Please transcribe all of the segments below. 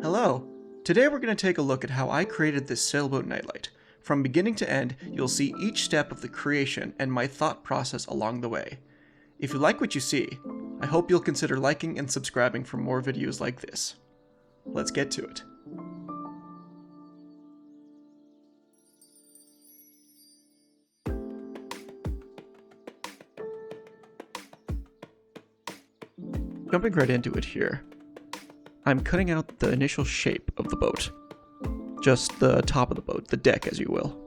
Hello! Today we're going to take a look at how I created this Sailboat Night Light. From beginning to end, you'll see each step of the creation and my thought process along the way. If you like what you see, I hope you'll consider liking and subscribing for more videos like this. Let's get to it. Jumping right into it here, I'm cutting out the initial shape of the boat. Just the top of the boat, the deck as you will.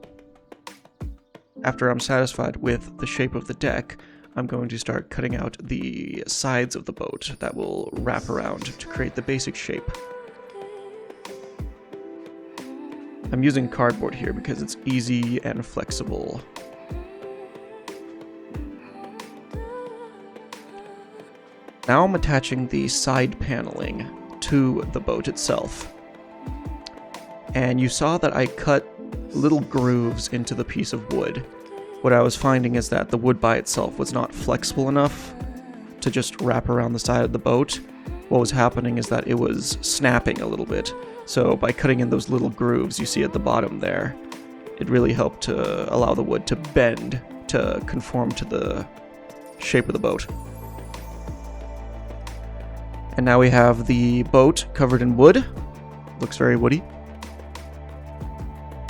After I'm satisfied with the shape of the deck, I'm going to start cutting out the sides of the boat that will wrap around to create the basic shape. I'm using cardboard here because it's easy and flexible. Now I'm attaching the side paneling to the boat itself. And you saw that I cut little grooves into the piece of wood. What I was finding is that the wood by itself was not flexible enough to just wrap around the side of the boat. What was happening is that it was snapping a little bit. So by cutting in those little grooves you see at the bottom there, it really helped to allow the wood to bend to conform to the shape of the boat. And now we have the boat covered in wood. Looks very woody.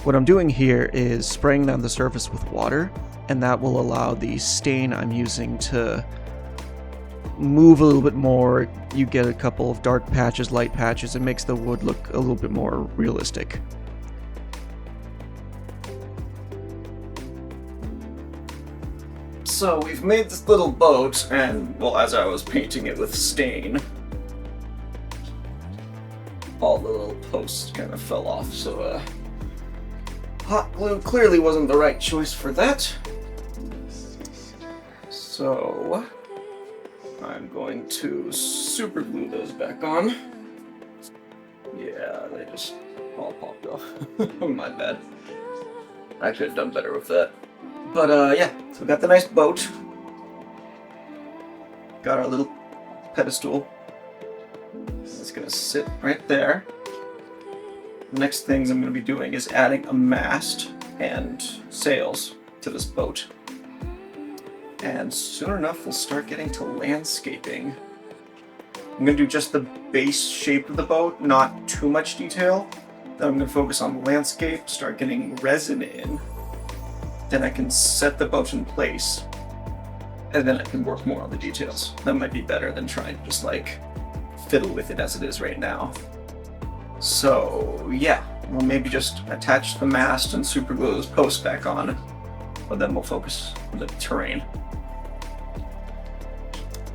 What I'm doing here is spraying down the surface with water, and that will allow the stain I'm using to move a little bit more. You get a couple of dark patches, light patches. It makes the wood look a little bit more realistic. So we've made this little boat, and well, as I was painting it with stain, all the little posts kind of fell off, so hot glue clearly wasn't the right choice for that. So I'm going to super glue those back on. Yeah, they just all popped off. My bad. I could have done better with that. But yeah, so we got the nice boat. Got our little pedestal. It's gonna sit right there. The next things I'm gonna be doing is adding a mast and sails to this boat. And soon enough we'll start getting to landscaping. I'm gonna do just the base shape of the boat, not too much detail. Then I'm gonna focus on the landscape, start getting resin in. Then I can set the boat in place. And then I can work more on the details. That might be better than trying to just like fiddle with it as it is right now. So yeah, we'll maybe just attach the mast and super glue those posts back on, but then we'll focus on the terrain.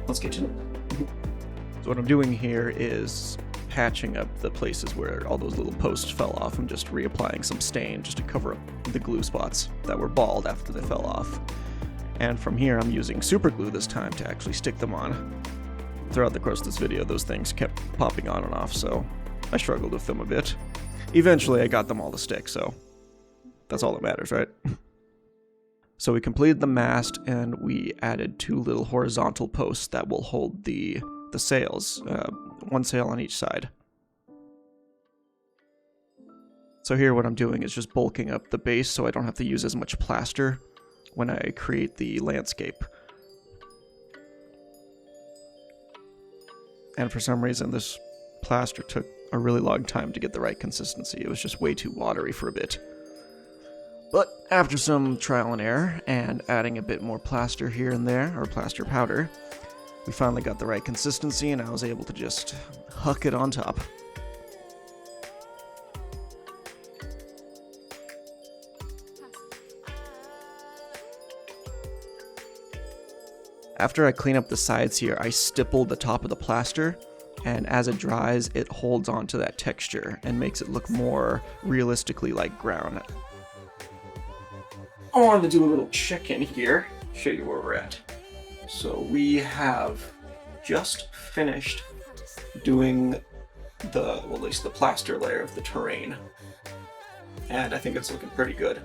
Let's get to it. So what I'm doing here is patching up the places where all those little posts fell off. I'm just reapplying some stain just to cover up the glue spots that were bald after they fell off. And from here I'm using super glue this time to actually stick them on. Throughout the course of this video, those things kept popping on and off, so I struggled with them a bit. Eventually, I got them all to stick, so that's all that matters, right? So we completed the mast, and we added two little horizontal posts that will hold the sails, one sail on each side. So here what I'm doing is just bulking up the base so I don't have to use as much plaster when I create the landscape. And for some reason, this plaster took a really long time to get the right consistency. It was just way too watery for a bit. But after some trial and error, and adding a bit more plaster here and there, or plaster powder, we finally got the right consistency, and I was able to just huck it on top. After I clean up the sides here, I stipple the top of the plaster, and as it dries, it holds on to that texture and makes it look more realistically like ground. I wanted to do a little check-in here, show you where we're at. So we have just finished doing at least the plaster layer of the terrain, and I think it's looking pretty good.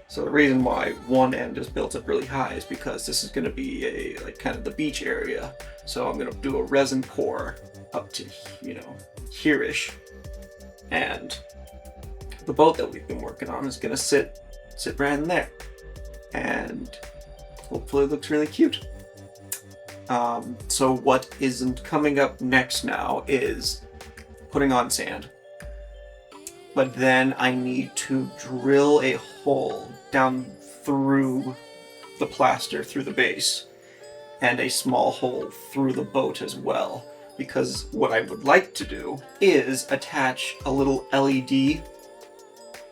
So the reason why one end is built up really high is because this is going to be kind of the beach area. So I'm going to do a resin pour up to, here-ish, And the boat that we've been working on is gonna sit right in there. And hopefully it looks really cute. So what isn't coming up next now is putting on sand. But then I need to drill a hole down through the plaster, through the base, and a small hole through the boat as well. Because what I would like to do is attach a little LED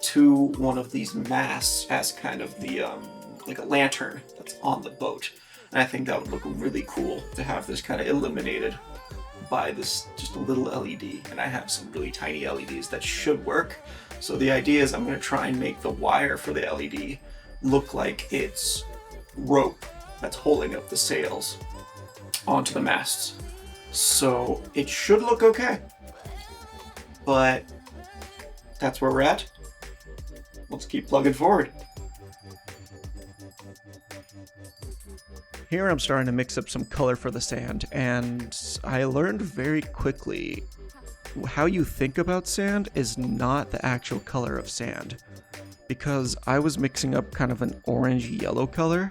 to one of these masts as kind of the, like a lantern that's on the boat. And I think that would look really cool to have this kind of illuminated by this just a little LED. And I have some really tiny LEDs that should work. So the idea is I'm going to try and make the wire for the LED look like it's rope that's holding up the sails onto the masts. So it should look okay. But that's where we're at. Let's keep plugging forward. Here I'm starting to mix up some color for the sand, and I learned very quickly how you think about sand is not the actual color of sand. Because I was mixing up kind of an orange-yellow color,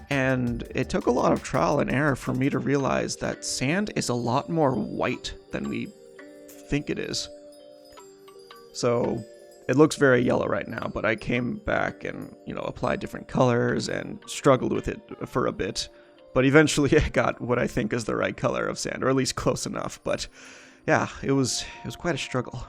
and it took a lot of trial and error for me to realize that sand is a lot more white than we think it is. So it looks very yellow right now, but I came back and, applied different colors and struggled with it for a bit. But eventually I got what I think is the right color of sand, or at least close enough. But yeah, it was quite a struggle.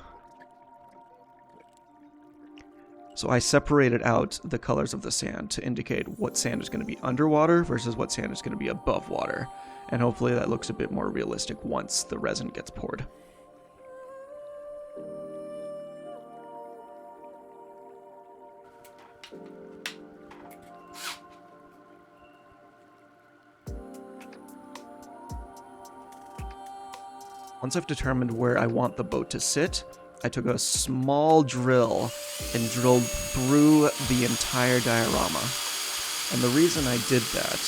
So I separated out the colors of the sand to indicate what sand is going to be underwater versus what sand is going to be above water. And hopefully that looks a bit more realistic once the resin gets poured. Once I've determined where I want the boat to sit, I took a small drill and drilled through the entire diorama. And the reason I did that,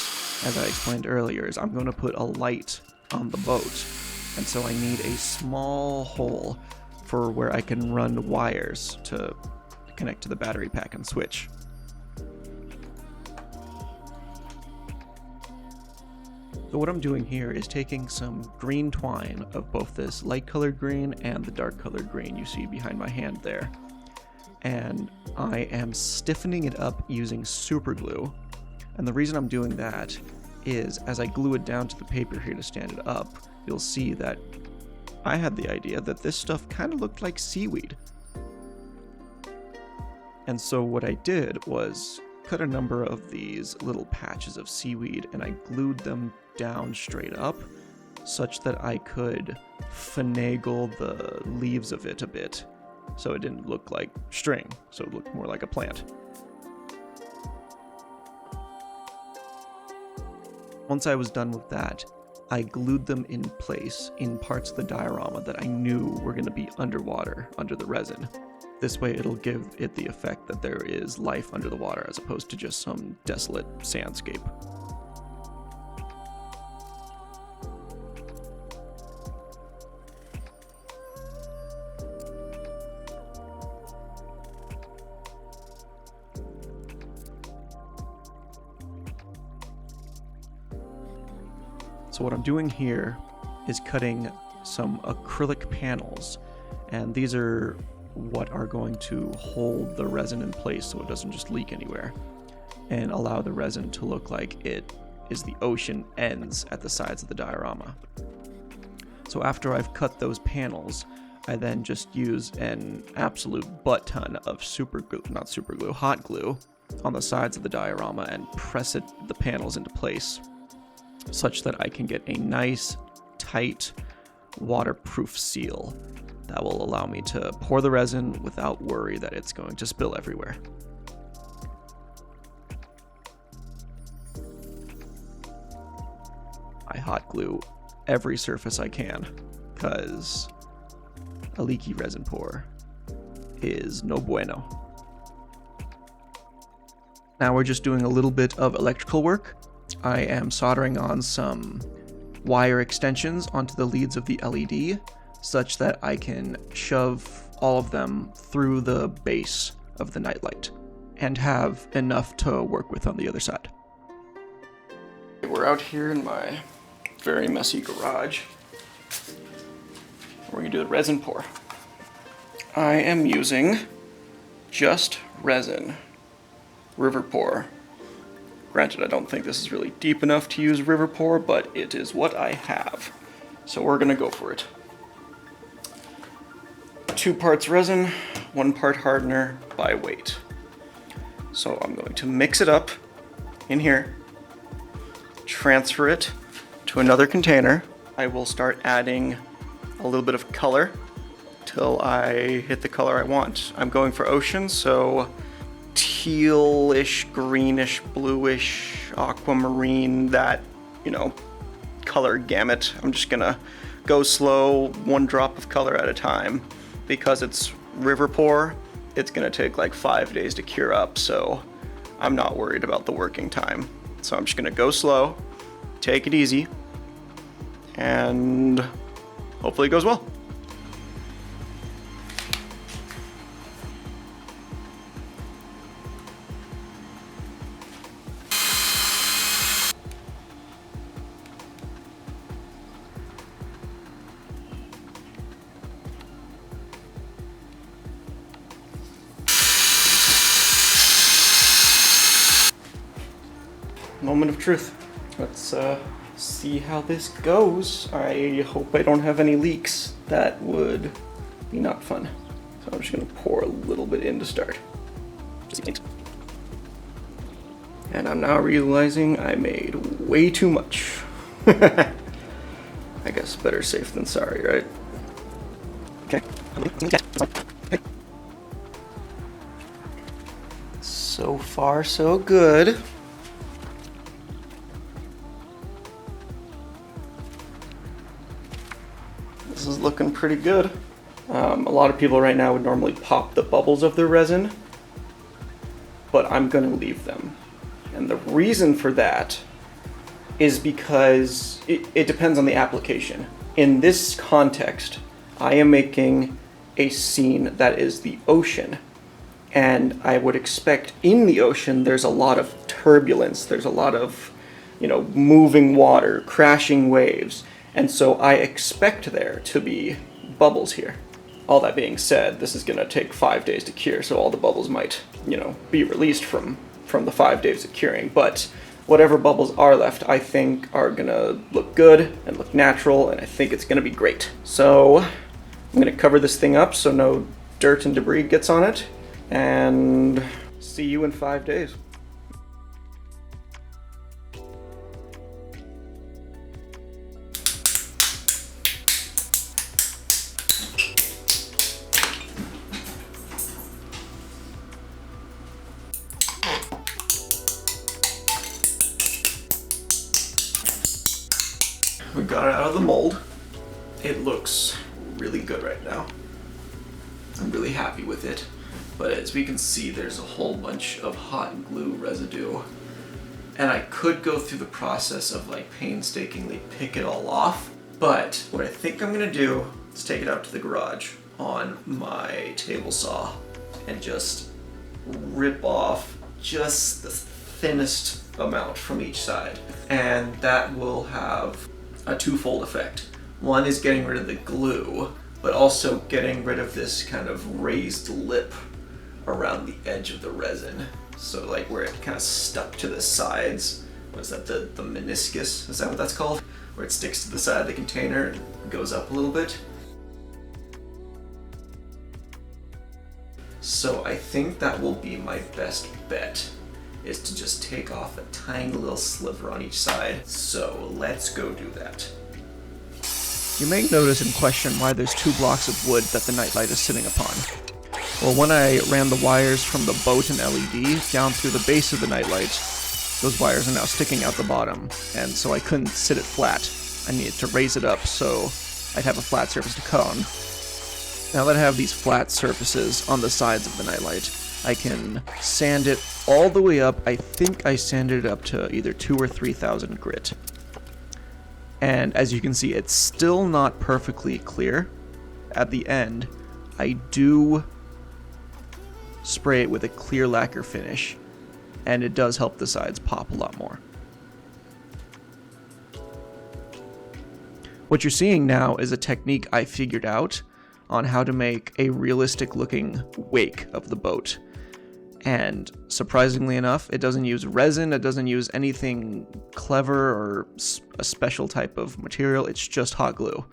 as I explained earlier, is I'm going to put a light on the boat. And so I need a small hole for where I can run wires to connect to the battery pack and switch. So what I'm doing here is taking some green twine of both this light colored green and the dark colored green you see behind my hand there. And I am stiffening it up using super glue. And the reason I'm doing that is as I glue it down to the paper here to stand it up, you'll see that I had the idea that this stuff kind of looked like seaweed. And so what I did was cut a number of these little patches of seaweed and I glued them down straight up such that I could finagle the leaves of it a bit so it didn't look like string, so it looked more like a plant. Once I was done with that, I glued them in place in parts of the diorama that I knew were going to be underwater under the resin. This way it'll give it the effect that there is life under the water as opposed to just some desolate sandscape. So what I'm doing here is cutting some acrylic panels, and these are what are going to hold the resin in place so it doesn't just leak anywhere, and allow the resin to look like it is the ocean ends at the sides of the diorama. So after I've cut those panels, I then just use an absolute butt ton of hot glue on the sides of the diorama and press the panels into place such that I can get a nice, tight, waterproof seal that will allow me to pour the resin without worry that it's going to spill everywhere. I hot glue every surface I can, because a leaky resin pour is no bueno. Now we're just doing a little bit of electrical work. I am soldering on some wire extensions onto the leads of the LED such that I can shove all of them through the base of the nightlight and have enough to work with on the other side. We're out here in my very messy garage. We're going to do the resin pour. I am using just resin, river pour. Granted, I don't think this is really deep enough to use river pour, but it is what I have. So we're going to go for it. 2 parts resin, 1 part hardener by weight. So I'm going to mix it up in here, transfer it to another container. I will start adding a little bit of color till I hit the color I want. I'm going for ocean, so tealish, greenish, bluish, aquamarine, that, color gamut. I'm just gonna go slow, 1 drop of color at a time. Because it's river pour, it's gonna take like 5 days to cure up, so I'm not worried about the working time. So I'm just gonna go slow, take it easy, and hopefully it goes well. Moment of truth. Let's see how this goes. I hope I don't have any leaks. That would be not fun. So I'm just gonna pour a little bit in to start. And I'm now realizing I made way too much. I guess better safe than sorry, right? Okay. So far, so good. This is looking pretty good. A lot of people right now would normally pop the bubbles of their resin, but I'm gonna leave them. And the reason for that is because it depends on the application. In this context, I am making a scene that is the ocean. And I would expect in the ocean, there's a lot of turbulence. There's a lot of, moving water, crashing waves. And so I expect there to be bubbles here. All that being said, this is gonna take 5 days to cure, so all the bubbles might, be released from the 5 days of curing. But whatever bubbles are left, I think are gonna look good and look natural, and I think it's gonna be great. So I'm gonna cover this thing up so no dirt and debris gets on it, and see you in 5 days. We got it out of the mold. It looks really good right now. I'm really happy with it. But as we can see, there's a whole bunch of hot glue residue. And I could go through the process of painstakingly pick it all off. But what I think I'm gonna do is take it out to the garage on my table saw and just rip off just the thinnest amount from each side. And that will have a twofold effect. One is getting rid of the glue, but also getting rid of this kind of raised lip around the edge of the resin. So where it kind of stuck to the sides. What is that, the meniscus? Is that what that's called? Where it sticks to the side of the container and goes up a little bit. So I think that will be my best bet, is to just take off a tiny little sliver on each side. So let's go do that. You may notice and question why there's 2 blocks of wood that the nightlight is sitting upon. Well, when I ran the wires from the boat and LED down through the base of the nightlight, those wires are now sticking out the bottom, and so I couldn't sit it flat. I needed to raise it up so I'd have a flat surface to cut on. Now that I have these flat surfaces on the sides of the nightlight, I can sand it all the way up. I think I sanded it up to either 2,000 or 3,000 grit. And as you can see, it's still not perfectly clear at the end, I do spray it with a clear lacquer finish, and it does help the sides pop a lot more. What you're seeing now is a technique I figured out on how to make a realistic looking wake of the boat. And surprisingly enough, it doesn't use resin, it doesn't use anything clever or a special type of material, it's just hot glue.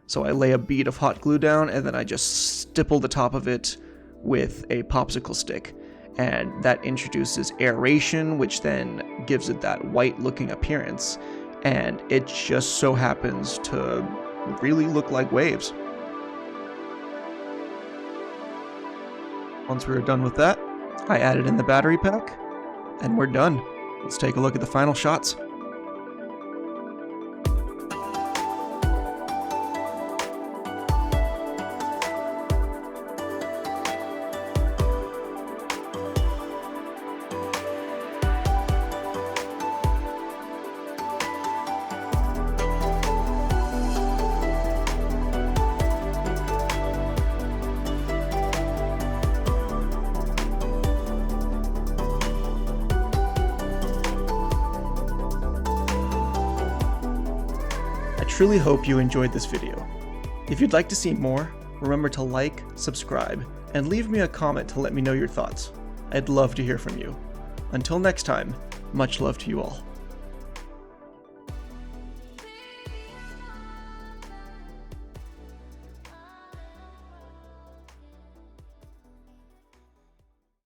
So I lay a bead of hot glue down and then I just stipple the top of it with a popsicle stick. And that introduces aeration, which then gives it that white looking appearance. And it just so happens to really look like waves. Once we were done with that, I added in the battery pack, and we're done. Let's take a look at the final shots. I truly hope you enjoyed this video. If you'd like to see more, remember to like, subscribe, and leave me a comment to let me know your thoughts. I'd love to hear from you. Until next time, much love to you all.